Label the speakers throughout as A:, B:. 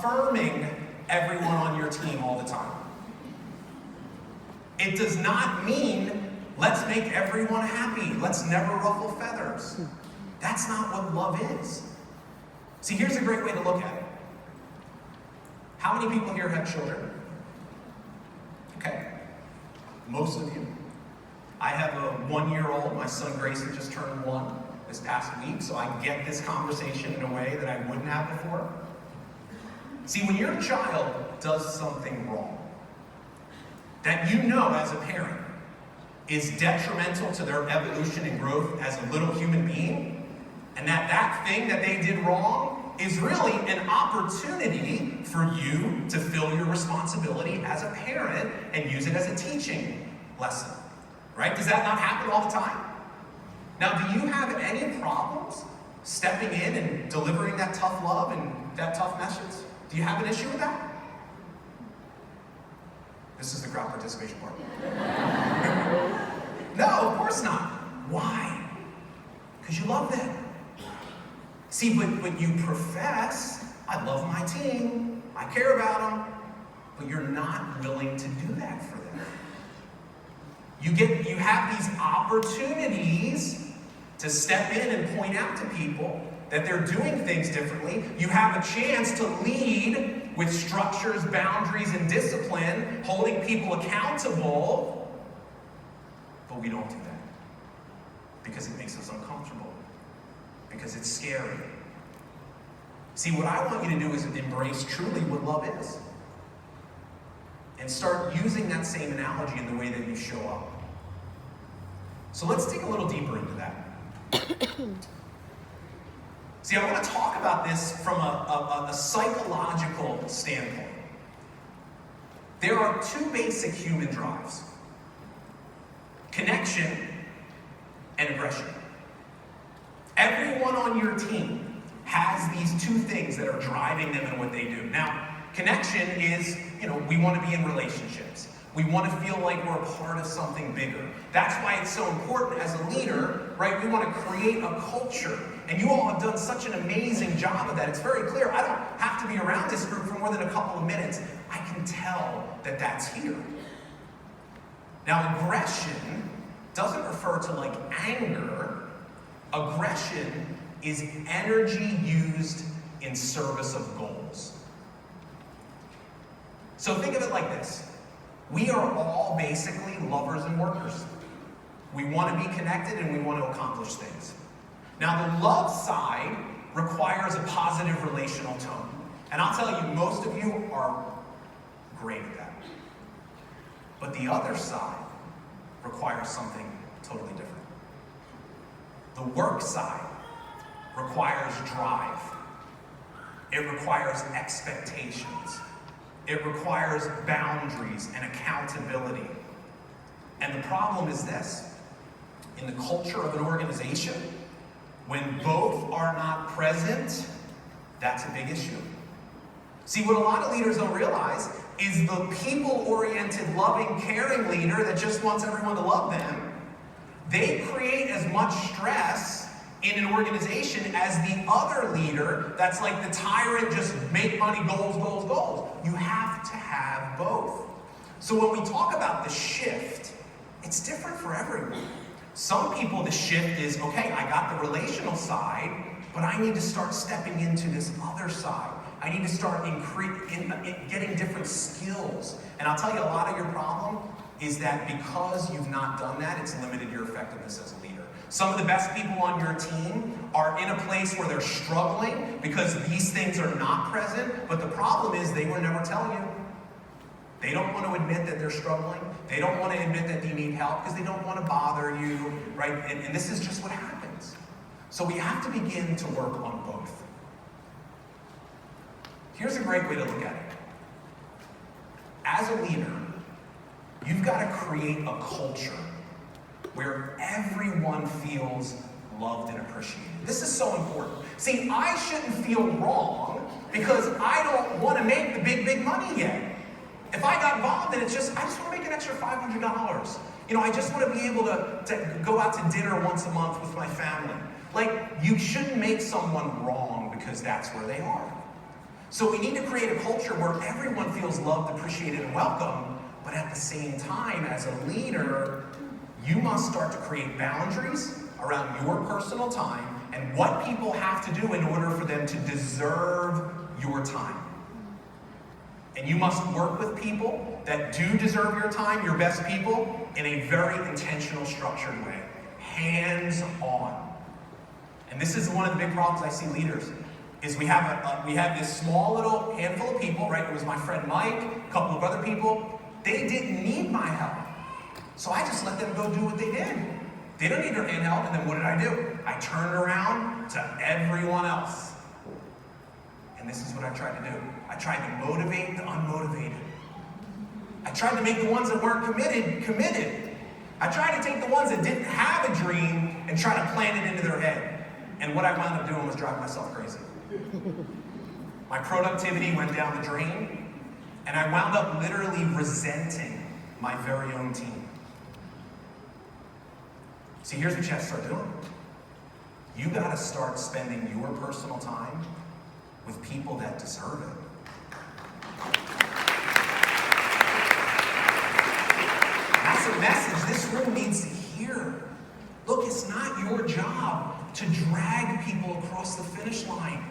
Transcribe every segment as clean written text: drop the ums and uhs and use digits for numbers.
A: affirming everyone on your team all the time. It does not mean, let's make everyone happy. Let's never ruffle feathers. That's not what love is. See, here's a great way to look at it. How many people here have children? Okay, most of you. I have a 1-year-old. My son Grayson just turned 1 this past week, so I get this conversation in a way that I wouldn't have before. See, when your child does something wrong, that you know as a parent is detrimental to their evolution and growth as a little human being, and that thing that they did wrong is really an opportunity for you to fill your responsibility as a parent and use it as a teaching lesson, right? Does that not happen all the time? Now, do you have any problems stepping in and delivering that tough love and that tough message? Do you have an issue with that? This is the crowd participation part. No, of course not. Why? Because you love them. See, but you profess, I love my team, I care about them, but you're not willing to do that for them. You have these opportunities to step in and point out to people that they're doing things differently. You have a chance to lead with structures, boundaries, and discipline, holding people accountable, but we don't do that because it makes us uncomfortable, because it's scary. See, what I want you to do is embrace truly what love is and start using that same analogy in the way that you show up. So let's dig a little deeper into that. See, I want to talk about this from a psychological standpoint. There are 2 basic human drives: connection and aggression. Everyone on your team has these 2 things that are driving them in what they do. Now, connection is, we want to be in relationships. We want to feel like we're a part of something bigger. That's why it's so important as a leader, right? We want to create a culture. And you all have done such an amazing job of that. It's very clear. I don't have to be around this group for more than a couple of minutes. I can tell that that's here. Now, aggression doesn't refer to like anger. Aggression is energy used in service of goals. So think of it like this. We are all basically lovers and workers. We want to be connected and we want to accomplish things. Now, the love side requires a positive relational tone. And I'll tell you, most of you are great at that. But the other side requires something totally different. The work side requires drive. It requires expectations. It requires boundaries and accountability. And the problem is this. In the culture of an organization, when both are not present, that's a big issue. See, what a lot of leaders don't realize is the people-oriented, loving, caring leader that just wants everyone to love them, they create as much stress in an organization as the other leader that's like the tyrant, just make money, goals, goals, goals. You have to have both. So when we talk about the shift, it's different for everyone. Some people, the shift is, okay, I got the relational side, but I need to start stepping into this other side. I need to start getting different skills. And I'll tell you, a lot of your problem is that because you've not done that, it's limited your effectiveness as a leader. Some of the best people on your team are in a place where they're struggling because these things are not present, but the problem is they will never tell you. They don't want to admit that they're struggling. They don't want to admit that they need help because they don't want to bother you, right? And this is just what happens. So we have to begin to work on both. Here's a great way to look at it. As a leader, you've got to create a culture where everyone feels loved and appreciated. This is so important. See, I shouldn't feel wrong because I don't want to make the big money yet. If I got involved in it, I just want to make an extra $500. I just want to be able to go out to dinner once a month with my family. Like, you shouldn't make someone wrong because that's where they are. So we need to create a culture where everyone feels loved, appreciated, and welcome, but at the same time, as a leader, you must start to create boundaries around your personal time and what people have to do in order for them to deserve your time. And you must work with people that do deserve your time, your best people, in a very intentional, structured way. Hands-on. And this is one of the big problems I see leaders, is we have this small little handful of people, right? It was my friend Mike, a couple of other people. They didn't need my help. So I just let them go do what they did. They don't need their hand held, and then what did I do? I turned around to everyone else. And this is what I tried to do. I tried to motivate the unmotivated. I tried to make the ones that weren't committed. I tried to take the ones that didn't have a dream and try to plant it into their head. And what I wound up doing was driving myself crazy. My productivity went down the drain, and I wound up literally resenting my very own team. See, here's what you have to start doing. You gotta start spending your personal time with people that deserve it. That's a message this room needs to hear. Look, it's not your job to drag people across the finish line.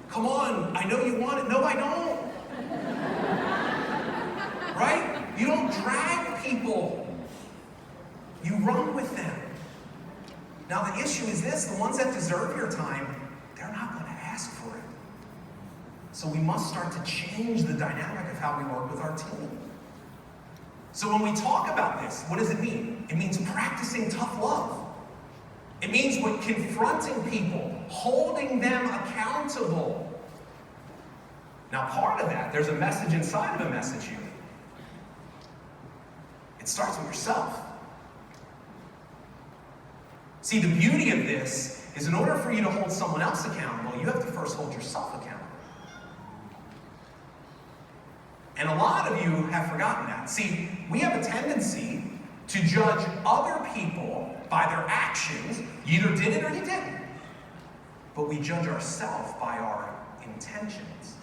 A: Come on, I know you want it. No, I don't. Right? You don't drag people. You run with them. Now the issue is this, the ones that deserve your time, they're not going to ask for it. So we must start to change the dynamic of how we work with our team. So when we talk about this, what does it mean? It means practicing tough love. It means when confronting people, holding them accountable. Now part of that, there's a message inside of a message here. It starts with yourself. See, the beauty of this is in order for you to hold someone else accountable, you have to first hold yourself accountable. And a lot of you have forgotten that. See, we have a tendency to judge other people by their actions. You either did it or you didn't. But we judge ourselves by our intentions.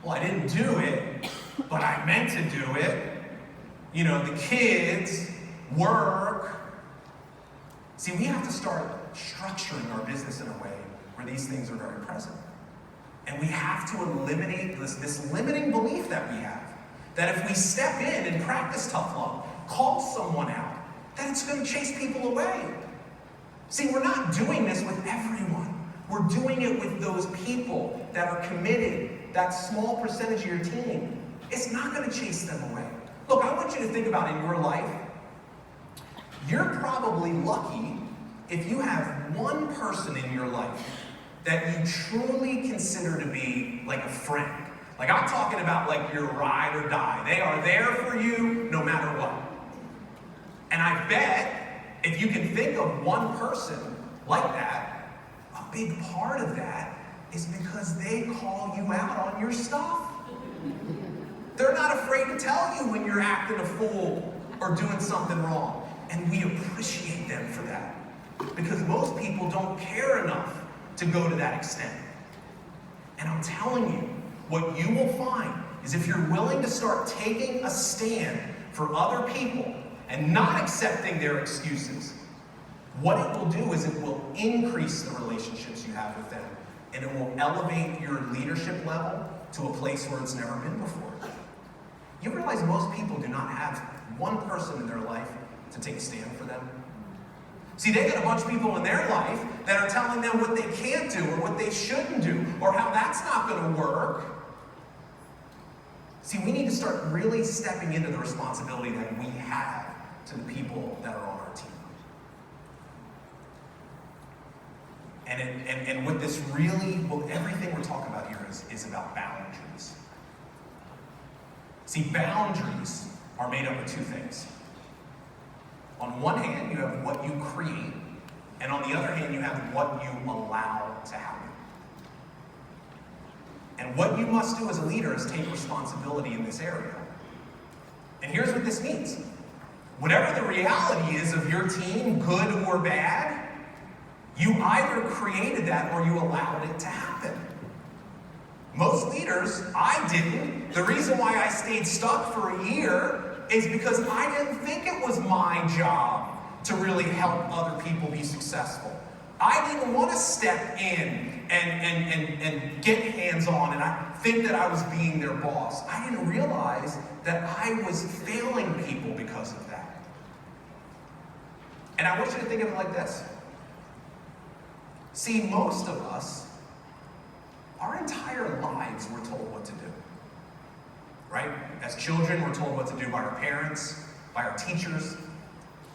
A: Well, I didn't do it, but I meant to do it. You know, the kids, work. See, we have to start structuring our business in a way where these things are very present. And we have to eliminate this limiting belief that we have, that if we step in and practice tough love, call someone out, that it's going to chase people away. See, we're not doing this with everyone. We're doing it with those people that are committed, that small percentage of your team. It's not going to chase them away. Look, I want you to think about in your life, you're probably lucky if you have one person in your life that you truly consider to be like a friend. Like I'm talking about like your ride or die. They are there for you no matter what. And I bet if you can think of one person like that, a big part of that is because they call you out on your stuff. They're not afraid to tell you when you're acting a fool or doing something wrong. And we appreciate them for that. Because most people don't care enough to go to that extent. And I'm telling you, what you will find is if you're willing to start taking a stand for other people and not accepting their excuses, what it will do is it will increase the relationships you have with them, and it will elevate your leadership level to a place where it's never been before. You realize most people do not have one person in their life to take a stand for them? See, they got a bunch of people in their life that are telling them what they can't do or what they shouldn't do or how that's not going to work. See, we need to start really stepping into the responsibility that we have to the people that are on our team. And what this really, well, everything we're talking about here is about boundaries. See, boundaries are made up of two things. On one hand, you have what you create, and on the other hand, you have what you allow to happen. And what you must do as a leader is take responsibility in this area. And here's what this means. Whatever the reality is of your team, good or bad, you either created that or you allowed it to happen. Most leaders, I didn't. The reason why I stayed stuck for a year is because I didn't think it was my job to really help other people be successful. I didn't want to step in and get hands-on and I think that I was being their boss. I didn't realize that I was failing people because of that. And I want you to think of it like this. See, most of us, our entire lives, we're told what to do. Right? As children, we're told what to do by our parents, by our teachers.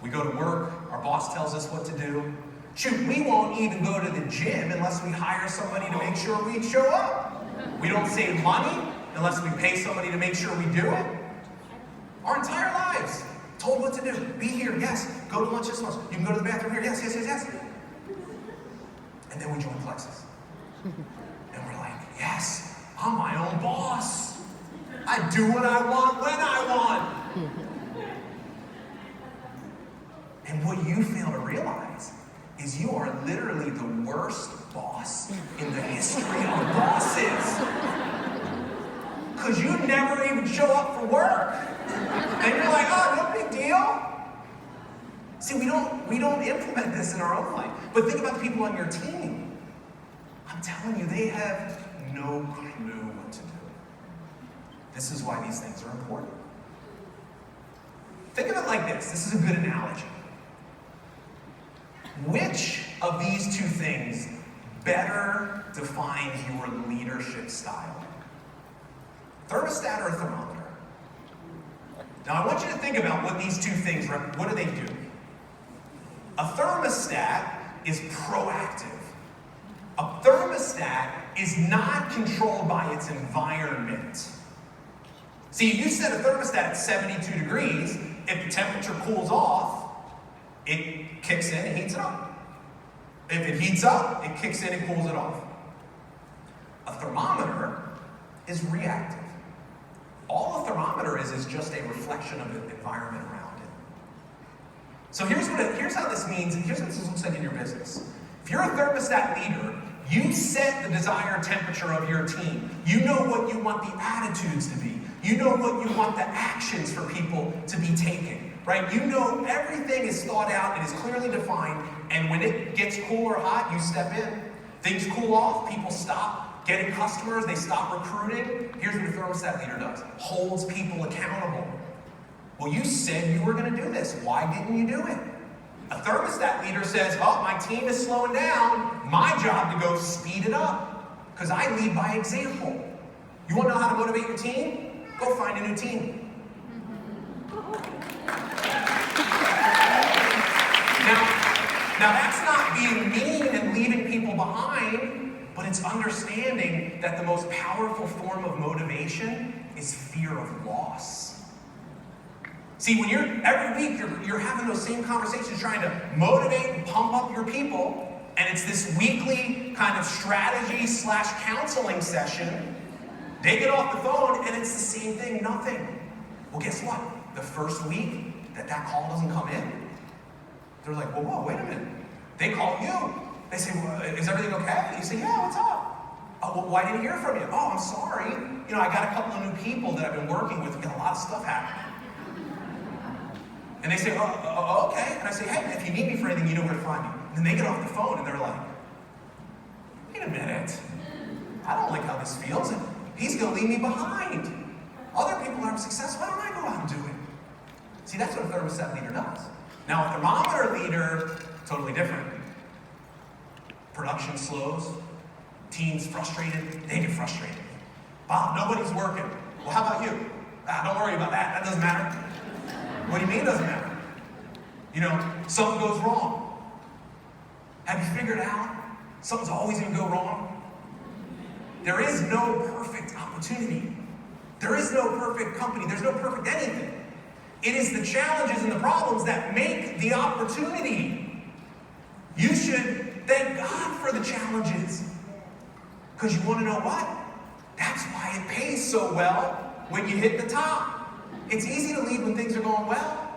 A: We go to work, our boss tells us what to do. Shoot, we won't even go to the gym unless we hire somebody to make sure we show up. We don't save money unless we pay somebody to make sure we do it. Our entire lives, told what to do. Be here, yes. Go to lunch this much. You can go to the bathroom here, yes, yes, yes, yes. And then we join Plexus. And we're like, yes, I'm my own boss. I do what I want when I want. And what you fail to realize is you are literally the worst boss in the history of bosses. Because you never even show up for work. And you're like, oh, no big deal. See, we don't implement this in our own life. But think about the people on your team. I'm telling you, they have no clue what to do. This is why these things are important. Think of it like this. This is a good analogy. Which of these two things better defines your leadership style? Thermostat or a thermometer? Now I want you to think about what these two things, what do they do? A thermostat is proactive. A thermostat is not controlled by its environment. See, you set a thermostat at 72 degrees, if the temperature cools off, it kicks in and heats it up. If it heats up, it kicks in and cools it off. A thermometer is reactive. All a thermometer is just a reflection of the environment around it. So here's how this means, here's what this looks like in your business. If you're a thermostat leader, you set the desired temperature of your team. You know what you want the attitudes to be. You know what you want the actions for people to be taken, right? You know everything is thought out and is clearly defined, and when it gets cool or hot, you step in. Things cool off, people stop getting customers, they stop recruiting. Here's what a thermostat leader does. Holds people accountable. Well, you said you were going to do this. Why didn't you do it? A thermostat leader says, oh, my team is slowing down. My job to go speed it up. Because I lead by example. You want to know how to motivate your team? Go find a new team. Now that's not being mean and leaving people behind, but it's understanding that the most powerful form of motivation is fear of loss. See, when every week you're having those same conversations trying to motivate and pump up your people, and it's this weekly kind of strategy / counseling session, they get off the phone and it's the same thing, nothing. Well, guess what? The first week that call doesn't come in, they're like, whoa, wait a minute. They call you. They say, well, is everything okay? You say, yeah, what's up? Oh, well, why didn't I hear from you? Oh, I'm sorry. You know, I got a couple of new people that I've been working with. We got a lot of stuff happening. And they say, okay. And I say, hey, if you need me for anything, you know where to find me. And then they get off the phone and they're like, wait a minute. I don't like how this feels. And he's going to leave me behind. Other people aren't successful. Why don't I go out and do it? See, that's what a thermostat leader does. Now, a thermometer leader, totally different. Production slows. Teams frustrated. They get frustrated. Bob, nobody's working. Well, how about you? Don't worry about that. That doesn't matter. What do you mean it doesn't matter? You know, something goes wrong. Have you figured out something's always going to go wrong? There is no perfect opportunity. There is no perfect company. There's no perfect anything. It is the challenges and the problems that make the opportunity. You should thank God for the challenges. Because you want to know what? That's why it pays so well when you hit the top. It's easy to lead when things are going well.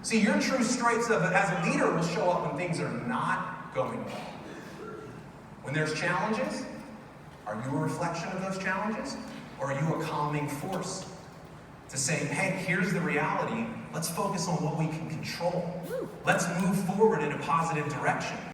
A: See, your true strengths as a leader will show up when things are not going well. When there's challenges, Are you a reflection of those challenges? Or are you a calming force to say, hey, here's the reality, let's focus on what we can control. Let's move forward in a positive direction.